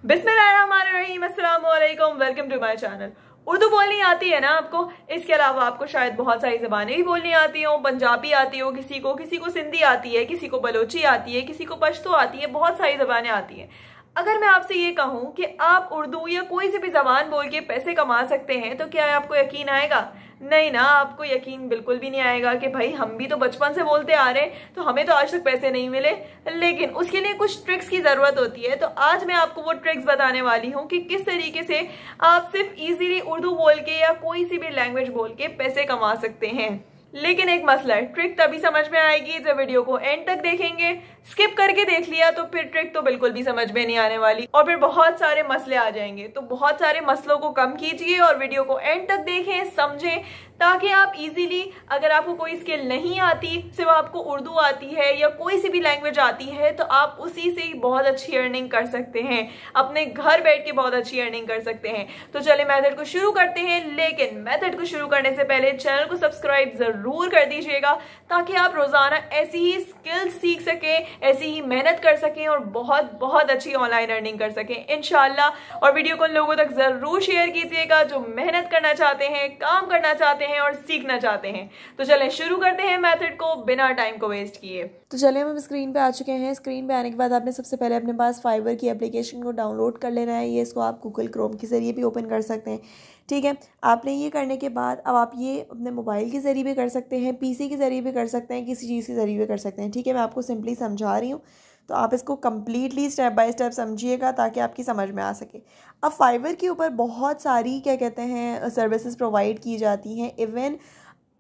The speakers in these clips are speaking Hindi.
बिस्मिल्लाहिर्रहमानिर्रहीम, अस्सलाम वालेकुम, welcome to my channel. Urdu बोलनी आती है ना आपको? इसके अलावा आपको शायद बहुत सारी ज़बानें भी बोलनी आती हो। पंजाबी आती हो किसी को सिंधी आती है, किसी को बलोची आती है, किसी को पश्तो आती है, बहुत सारी ज़बानें आती हैं। अगर मैं आपसे ये कहूँ कि आप उर्दू या कोई सी भी ज़बान बोल के पैसे कमा सकते हैं, तो क्या आपको यकीन आएगा? नहीं ना, आपको यकीन बिल्कुल भी नहीं आएगा कि भाई हम भी तो बचपन से बोलते आ रहे हैं, तो हमें तो आज तक पैसे नहीं मिले। लेकिन उसके लिए कुछ ट्रिक्स की ज़रूरत होती है। तो आज मैं आपको वो ट्रिक्स बताने वाली हूँ कि किस तरीके से आप सिर्फ इजीली उर्दू बोल के या कोई सी भी लैंग्वेज बोल के पैसे कमा सकते हैं। लेकिन एक मसला है, ट्रिक तभी समझ में आएगी जब वीडियो को एंड तक देखेंगे। स्किप करके देख लिया तो फिर ट्रिक तो बिल्कुल भी समझ में नहीं आने वाली और फिर बहुत सारे मसले आ जाएंगे। तो बहुत सारे मसलों को कम कीजिए और वीडियो को एंड तक देखें, समझें, ताकि आप इजीली, अगर आपको कोई स्किल नहीं आती, सिर्फ आपको उर्दू आती है या कोई सी भी लैंग्वेज आती है, तो आप उसी से ही बहुत अच्छी अर्निंग कर सकते हैं, अपने घर बैठ के बहुत अच्छी अर्निंग कर सकते हैं। तो चले मेथड को शुरू करते हैं। लेकिन मेथड को शुरू करने से पहले चैनल को सब्सक्राइब जरूर कर दीजिएगा, ताकि आप रोजाना ऐसी ही स्किल्स सीख सकें, ऐसी ही मेहनत कर सकें और बहुत बहुत अच्छी ऑनलाइन अर्निंग कर सकें इंशाल्लाह। और वीडियो को लोगों तक जरूर शेयर कीजिएगा जो मेहनत करना चाहते हैं, काम करना चाहते हैं और सीखना चाहते हैं। तो चलें शुरू करते हैं मेथड को बिना टाइम को वेस्ट किए। तो चलिए हम स्क्रीन पे आ चुके हैं। स्क्रीन पे आने के बाद आपने सबसे पहले अपने पास फाइवर की एप्लीकेशन को डाउनलोड कर लेना है। ये इसको आप गूगल क्रोम के ज़रिए भी ओपन कर सकते हैं, ठीक है। आपने ये करने के बाद अब आप ये अपने मोबाइल के ज़रिए भी कर सकते हैं, पीसी के ज़रिए भी कर सकते हैं, किसी चीज़ के ज़रिए भी कर सकते हैं, ठीक है। मैं आपको सिंपली समझा रही हूँ, तो आप इसको कम्प्लीटली स्टेप बाय स्टेप समझिएगा ताकि आपकी समझ में आ सके। अब फाइवर के ऊपर बहुत सारी क्या कहते हैं सर्विसेज प्रोवाइड की जाती हैं। इवन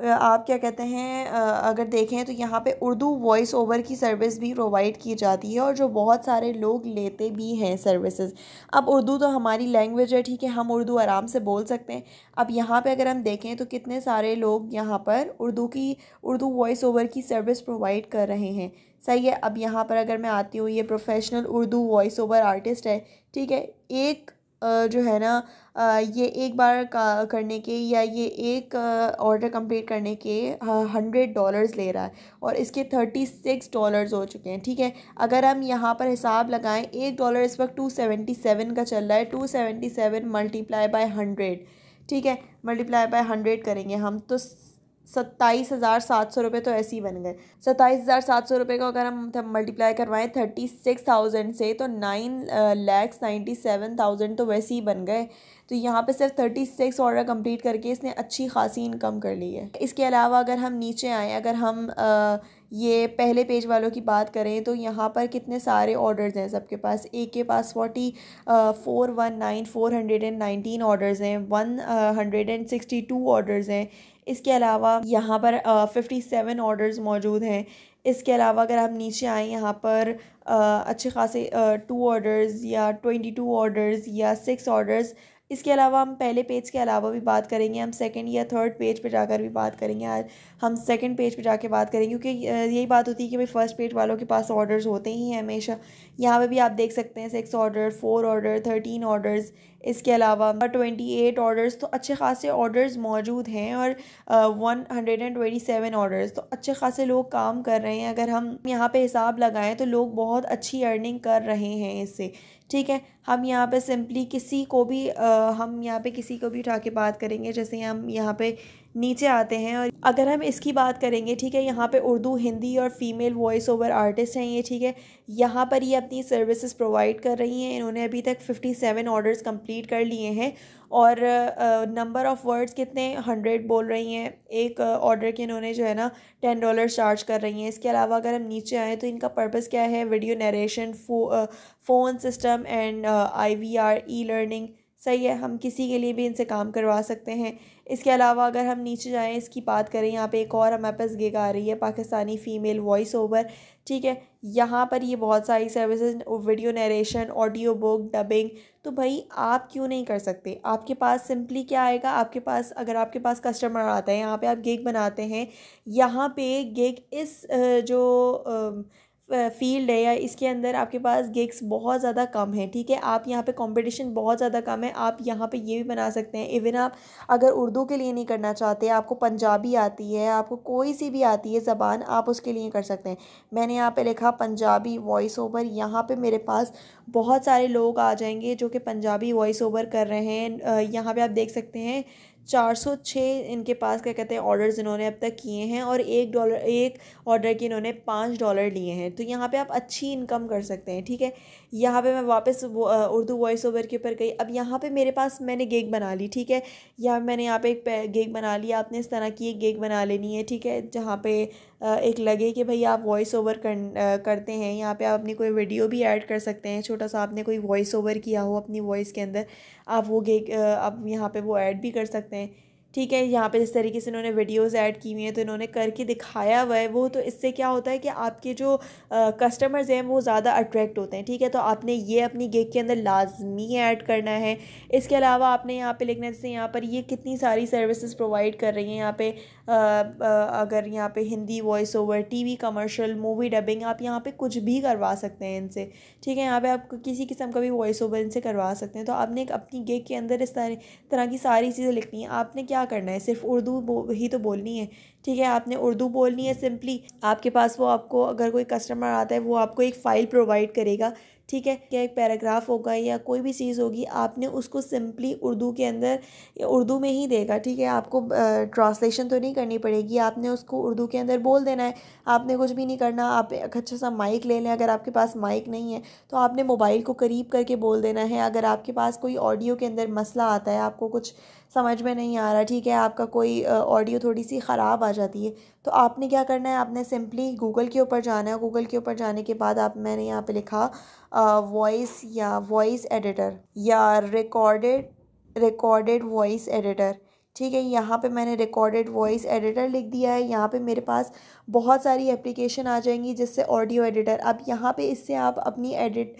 आप क्या कहते हैं अगर देखें तो यहाँ पे उर्दू वॉइस ओवर की सर्विस भी प्रोवाइड की जाती है और जो बहुत सारे लोग लेते भी हैं सर्विसेज। अब उर्दू तो हमारी लैंग्वेज है, ठीक है, हम उर्दू आराम से बोल सकते हैं। अब यहाँ पे अगर हम देखें तो कितने सारे लोग यहाँ पर उर्दू वॉइस ओवर की सर्विस प्रोवाइड कर रहे हैं, सही है। अब यहाँ पर अगर मैं आती हूँ, ये professional Urdu voice over artist है, ठीक है। एक जो है ना ये एक बार करने के या ये एक ऑर्डर कंप्लीट करने के $100 ले रहा है और इसके $36 हो चुके हैं, ठीक है। अगर हम यहाँ पर हिसाब लगाएं, $1 इस वक्त 277 का चल रहा है। 277 मल्टीप्लाई बाय 100, ठीक है, मल्टीप्लाई बाय 100 करेंगे हम तो 27,700 रुपये तो ऐसे ही बन गए। 27,700 रुपये को अगर हम मल्टीप्लाई करवाएं 36,000 से तो 9,97,000 तो वैसे ही बन गए। तो यहाँ पे सिर्फ 36 ऑर्डर कंप्लीट करके इसने अच्छी खासी इनकम कर ली है। इसके अलावा अगर हम नीचे आएँ, अगर हम ये पहले पेज वालों की बात करें तो यहाँ पर कितने सारे ऑर्डर्स हैं सबके पास। एक के पास 419 ऑर्डर्स हैं, 162 ऑर्डर्स हैं। इसके अलावा यहाँ पर 57 ऑर्डर्स मौजूद हैं। इसके अलावा अगर हम नीचे आएँ, यहाँ पर अच्छे खासे 2 ऑर्डर्स या 22 ऑर्डर्स या 6 ऑर्डर्स। इसके अलावा हम पहले पेज के अलावा भी बात करेंगे, हम सेकंड या थर्ड पेज पे जाकर भी बात करेंगे। आज हम सेकंड पेज पे जाके बात करेंगे, क्योंकि यही बात होती है कि भाई फर्स्ट पेज वालों के पास ऑर्डर्स होते ही हैं हमेशा। यहाँ पे भी आप देख सकते हैं 6 ऑर्डर, 4 ऑर्डर, 13 ऑर्डर्स, इसके अलावा 28 ऑर्डर्स। तो अच्छे खासे ऑर्डर्स मौजूद हैं और 127 ऑर्डर्स, तो अच्छे खासे लोग काम कर रहे हैं। अगर हम यहाँ पे हिसाब लगाएं तो लोग बहुत अच्छी अर्निंग कर रहे हैं इससे, ठीक है। हम यहाँ पे सिंपली किसी को भी उठा के बात करेंगे। जैसे हम यहाँ पे नीचे आते हैं और अगर हम इसकी बात करेंगे, ठीक है, यहाँ पे उर्दू, हिंदी और फीमेल वॉइस ओवर आर्टिस्ट हैं ये, ठीक है। यहाँ पर ये अपनी सर्विसेज प्रोवाइड कर रही हैं। इन्होंने अभी तक 57 ऑर्डर्स कंप्लीट कर लिए हैं और नंबर ऑफ़ वर्ड्स कितने 100 बोल रही हैं एक ऑर्डर के। इन्होंने जो है ना $10 चार्ज कर रही हैं। इसके अलावा अगर हम नीचे आएँ तो इनका पर्पस क्या है, video narration, phone system and IVR e learning, सही है। हम किसी के लिए भी इनसे काम करवा सकते हैं। इसके अलावा अगर हम नीचे जाएं, इसकी बात करें, यहाँ पे एक और हमारे पास गिग आ रही है, पाकिस्तानी फ़ीमेल वॉइस ओवर, ठीक है। यहाँ पर ये बहुत सारी services, video narration, audio book, dubbing. तो भाई आप क्यों नहीं कर सकते? आपके पास सिंपली क्या आएगा, आपके पास अगर आपके पास कस्टमर आता है, यहाँ पे आप गिग बनाते हैं, यहाँ पे गिग इस जो फील्ड है या इसके अंदर आपके पास गिग्स बहुत ज़्यादा कम है, ठीक है। आप यहाँ पे कंपटीशन बहुत ज़्यादा कम है, आप यहाँ पे ये भी बना सकते हैं। इवन आप अगर उर्दू के लिए नहीं करना चाहते, आपको पंजाबी आती है, आपको कोई सी भी आती है ज़बान, आप उसके लिए कर सकते हैं। मैंने यहाँ पे लिखा पंजाबी वॉइस ओवर, यहाँ पे मेरे पास बहुत सारे लोग आ जाएंगे जो कि पंजाबी वॉइस ओवर कर रहे हैं। यहाँ पे आप देख सकते हैं 406 इनके पास क्या कहते हैं ऑर्डर्स इन्होंने अब तक किए हैं और एक ऑर्डर के इन्होंने $5 लिए हैं। तो यहाँ पे आप अच्छी इनकम कर सकते हैं, ठीक है। यहाँ पे मैं वापस उर्दू वॉइस ओवर के ऊपर गई। अब यहाँ पे मेरे पास मैंने गिग बना ली, ठीक है। मैंने यहाँ पे एक गिग बना लिया। आपने इस तरह की एक गिग बना लेनी है, ठीक है, जहाँ पे एक लगे कि भाई आप वॉइस ओवर करते हैं। यहाँ पे आप अपनी कोई वीडियो भी ऐड कर सकते हैं, छोटा सा आपने कोई वॉइस ओवर किया हो अपनी वॉइस के अंदर, आप वो गिग आप यहाँ पे वो ऐड भी कर सकते हैं, ठीक है। यहाँ पे जिस तरीके से इन्होंने वीडियोस ऐड की हुई हैं तो इन्होंने करके दिखाया हुआ है वो, तो इससे क्या होता है कि आपके जो कस्टमर्स हैं वो ज़्यादा अट्रैक्ट होते हैं, ठीक है। तो आपने ये अपनी गिग के अंदर लाजमी ऐड करना है। इसके अलावा आपने यहाँ पे लिखना है, जैसे यहाँ पर ये कितनी सारी सर्विसेज प्रोवाइड कर रही हैं। यहाँ पे अगर यहाँ पे Hindi voice over, TV commercial, movie dubbing, आप यहाँ पे कुछ भी करवा सकते हैं इनसे, ठीक है। यहाँ पे आप किसी किस्म का भी वॉइस ओवर इनसे करवा सकते हैं। तो आपने अपनी गिग के अंदर इस तरह की सारी चीज़ें लिखनी है। आपने क्या करना है, सिर्फ उर्दू ही तो बोलनी है, ठीक है। आपने उर्दू बोलनी है सिंपली। आपके पास वो आपको अगर कोई कस्टमर आता है वो आपको एक फ़ाइल प्रोवाइड करेगा, ठीक है, क्या एक पैराग्राफ होगा या कोई भी चीज़ होगी, आपने उसको सिंपली उर्दू के अंदर उर्दू में ही देगा, ठीक है। आपको ट्रांसलेशन तो नहीं करनी पड़ेगी, आपने उसको उर्दू के अंदर बोल देना है। आपने कुछ भी नहीं करना। आप एक अच्छा सा माइक ले लें, अगर आपके पास माइक नहीं है तो आपने मोबाइल को करीब करके बोल देना है। अगर आपके पास कोई ऑडियो के अंदर मसला आता है, आपको कुछ समझ में नहीं आ रहा, ठीक है, आपका कोई ऑडियो थोड़ी सी ख़राब आ जाती है, तो आपने क्या करना है, आपने सिंपली गूगल के ऊपर जाना है। गूगल के ऊपर जाने के बाद मैंने यहाँ पे लिखा वॉइस या वॉइस एडिटर या रिकॉर्डेड वॉइस एडिटर, ठीक है। यहाँ पे मैंने रिकॉर्डेड वॉइस एडिटर लिख दिया है। यहाँ पे मेरे पास बहुत सारी एप्लीकेशन आ जाएंगी जिससे ऑडियो एडिटर, अब यहाँ पे इससे आप अपनी एडिट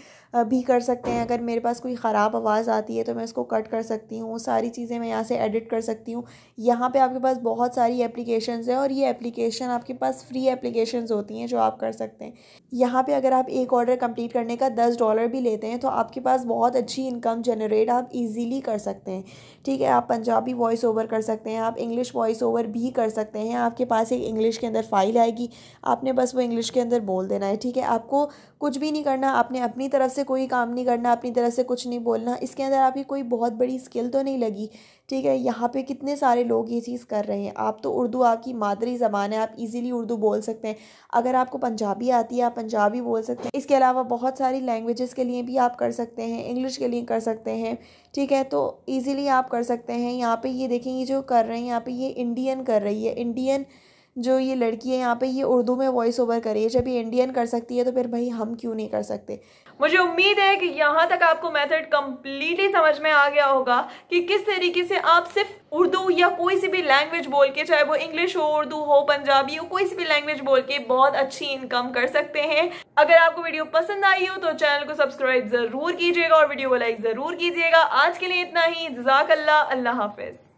भी कर सकते हैं। अगर मेरे पास कोई ख़राब आवाज़ आती है तो मैं इसको कट कर सकती हूँ, सारी चीज़ें मैं यहाँ से एडिट कर सकती हूँ। यहाँ पे आपके पास बहुत सारी एप्लीकेशंस हैं और ये एप्लीकेशन आपके पास फ्री एप्लीकेशंस होती हैं जो आप कर सकते हैं। यहाँ पे अगर आप एक ऑर्डर कंप्लीट करने का $10 भी लेते हैं तो आपके पास बहुत अच्छी इनकम जनरेट आप ईज़िली कर सकते हैं, ठीक है। आप पंजाबी वॉइस ओवर कर सकते हैं, आप इंग्लिश वॉइस ओवर भी कर सकते हैं। आपके पास एक इंग्लिश के अंदर फाइल आएगी, आपने बस वो इंग्लिश के अंदर बोल देना है, ठीक है। आपको कुछ भी नहीं करना, आपने अपनी तरफ से कोई काम नहीं करना, अपनी तरफ से कुछ नहीं बोलना। इसके अंदर आपकी कोई बहुत बड़ी स्किल तो नहीं लगी, ठीक है। यहाँ पे कितने सारे लोग ये चीज़ कर रहे हैं। आप तो उर्दू आपकी मादरी ज़बान है, आप इजीली उर्दू बोल सकते हैं। अगर आपको पंजाबी आती है आप पंजाबी बोल सकते हैं। इसके अलावा बहुत सारी लैंग्वेजेस के लिए भी आप कर सकते हैं, इंग्लिश के लिए कर सकते हैं, ठीक है। तो ईज़िली आप कर सकते हैं। यहाँ पे ये देखेंगे जो कर रहे हैं, यहाँ पे ये इंडियन कर रही है, इंडियन जो ये लड़की है यहाँ पे ये उर्दू में वॉइस ओवर करी है। जब ये इंडियन कर सकती है तो फिर भाई हम क्यों नहीं कर सकते। मुझे उम्मीद है कि यहाँ तक आपको मेथड कंप्लीटली समझ में आ गया होगा कि किस तरीके से आप सिर्फ उर्दू या कोई सी भी लैंग्वेज बोल के, चाहे वो इंग्लिश हो, उर्दू हो, पंजाबी हो, कोई सी भी लैंग्वेज बोल के बहुत अच्छी इनकम कर सकते हैं। अगर आपको वीडियो पसंद आई हो तो चैनल को सब्सक्राइब जरूर कीजिएगा और वीडियो को लाइक जरूर कीजिएगा। आज के लिए इतना ही। जज़ाकल्लाह, अल्लाह हाफिज।